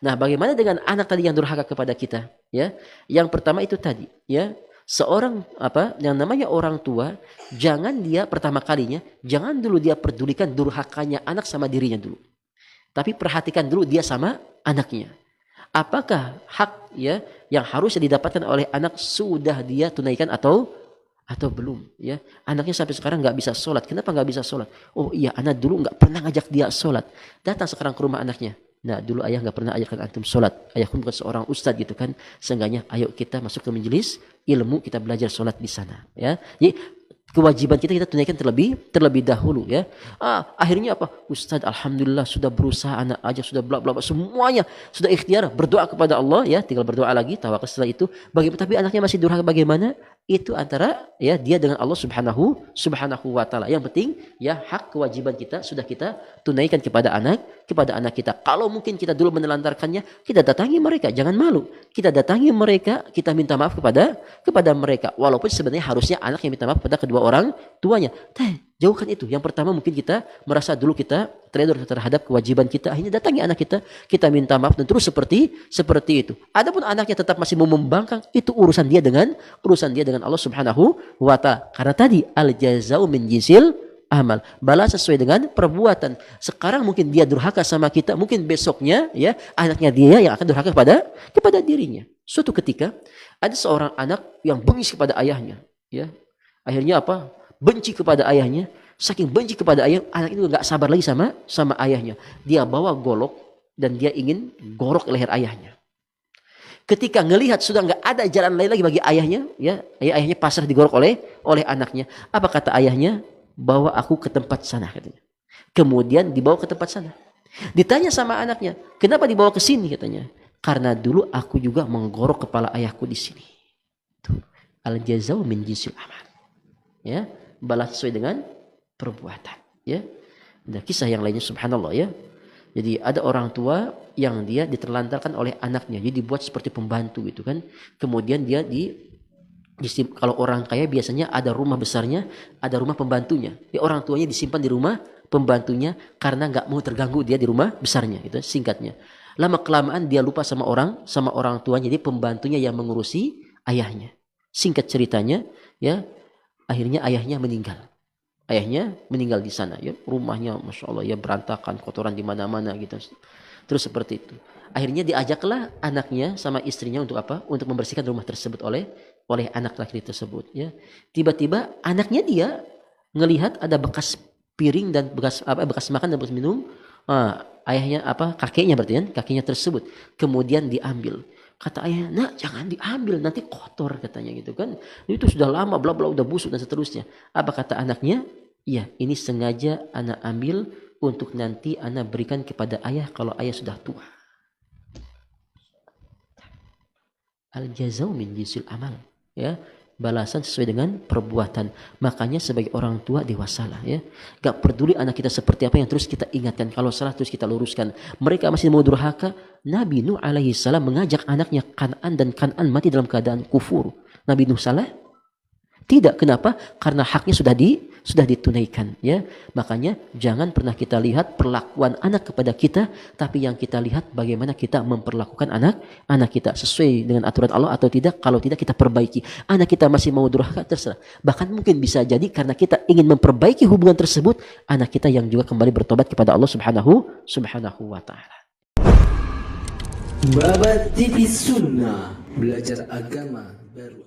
Nah, bagaimana dengan anak tadi yang durhaka kepada kita? Ya, yang pertama itu tadi, ya, seorang yang namanya orang tua, jangan dia pertama kalinya, jangan dulu dia pedulikan durhakanya anak sama dirinya dulu, tapi perhatikan dulu dia sama anaknya. Apakah hak ya yang harus didapatkan oleh anak sudah dia tunaikan atau belum ya. Anaknya sampai sekarang nggak bisa sholat. Kenapa nggak bisa sholat? Oh iya, anak dulu nggak pernah ngajak dia sholat. Datang sekarang ke rumah anaknya. Nah, dulu ayah nggak pernah ajarkan antum sholat. Ayah pun bukan seorang ustadz gitu kan. Seenggaknya ayo kita masuk ke majelis ilmu, kita belajar sholat di sana ya. Jadi kewajiban kita tunaikan terlebih dahulu ya. Akhirnya apa? Ustadz, alhamdulillah sudah berusaha, anak aja sudah bla bla bla, semuanya sudah ikhtiar, berdoa kepada Allah ya, tinggal berdoa lagi, tawakal setelah itu. Bagaimana tapi anaknya masih durhaka bagaimana? Itu antara ya dia dengan Allah Subhanahu wa taala. Yang penting ya hak kewajiban kita sudah kita tunaikan kepada anak kita. Kalau mungkin kita dulu menelantarkannya, kita datangi mereka, jangan malu. Kita datangi mereka, kita minta maaf kepada mereka. Walaupun sebenarnya harusnya anak yang minta maaf kepada kedua orang tuanya. Jauhkan itu. Yang pertama mungkin kita merasa dulu kita teledor terhadap kewajiban kita. Akhirnya datangi anak kita minta maaf dan terus seperti itu. Adapun anaknya tetap masih mau membangkang, itu urusan dia dengan Allah Subhanahu wa taala. Karena tadi al jazau min jinsil amal. Balas sesuai dengan perbuatan. Sekarang mungkin dia durhaka sama kita, mungkin besoknya ya anaknya dia yang akan durhaka kepada dirinya. Suatu ketika ada seorang anak yang bengis kepada ayahnya, ya. Akhirnya apa? Benci kepada ayahnya. Saking benci kepada ayah, anak itu nggak sabar lagi sama ayahnya. Dia bawa golok dan dia ingin gorok leher ayahnya. Ketika ngelihat sudah nggak ada jalan lain lagi bagi ayahnya, ya ayahnya pasrah digorok oleh anaknya. Apa kata ayahnya? Bawa aku ke tempat sana, katanya. Kemudian dibawa ke tempat sana. Ditanya sama anaknya, kenapa dibawa ke sini, katanya? Karena dulu aku juga menggorok kepala ayahku di sini. Al jazau min jinsil amal. Ya, balas sesuai dengan perbuatan. Ya, dan kisah yang lainnya subhanallah ya. Jadi ada orang tua yang dia diterlantarkan oleh anaknya, jadi dibuat seperti pembantu gitu kan. Kemudian dia kalau orang kaya biasanya ada rumah besarnya, ada rumah pembantunya. Ya, orang tuanya disimpan di rumah pembantunya karena nggak mau terganggu dia di rumah besarnya, itu singkatnya. Lama kelamaan dia lupa sama orang tuanya, jadi pembantunya yang mengurusi ayahnya. Singkat ceritanya, ya akhirnya ayahnya meninggal. Ayahnya meninggal di sana, ya rumahnya masya Allah ya berantakan, kotoran di mana-mana gitu. Terus seperti itu. Akhirnya diajaklah anaknya sama istrinya untuk apa? Untuk membersihkan rumah tersebut oleh anak laki tersebut. Ya, tiba-tiba anaknya dia ngelihat ada bekas piring dan bekas makan dan bekas minum. Ayahnya kakeknya berarti kan, kakeknya tersebut. Kemudian diambil. Kata ayahnya, nak jangan diambil, nanti kotor katanya gitu kan. Itu sudah lama, bla bla, udah busuk dan seterusnya. Apa kata anaknya? Iya, ini sengaja anak ambil untuk nanti anak berikan kepada ayah kalau ayah sudah tua. Al jazau min jinsil amal. Ya, balasan sesuai dengan perbuatan. Makanya sebagai orang tua dewasalah ya. Gak peduli anak kita seperti apa yang terus kita ingatkan. Kalau salah terus kita luruskan. Mereka masih mau durhaka. Nabi Nuh alaihi salam mengajak anaknya Kan'an, dan Kan'an mati dalam keadaan kufur. Nabi Nuh salah? Tidak. Kenapa? Karena haknya sudah ditunaikan ya. Makanya jangan pernah kita lihat perlakuan anak kepada kita, tapi yang kita lihat bagaimana kita memperlakukan anak kita sesuai dengan aturan Allah atau tidak. Kalau tidak kita perbaiki. Anak kita masih mau durhaka, terserah. Bahkan mungkin bisa jadi karena kita ingin memperbaiki hubungan tersebut, anak kita yang juga kembali bertobat kepada Allah Subhanahu wa taala. Babat TV Sunnah, belajar agama baru.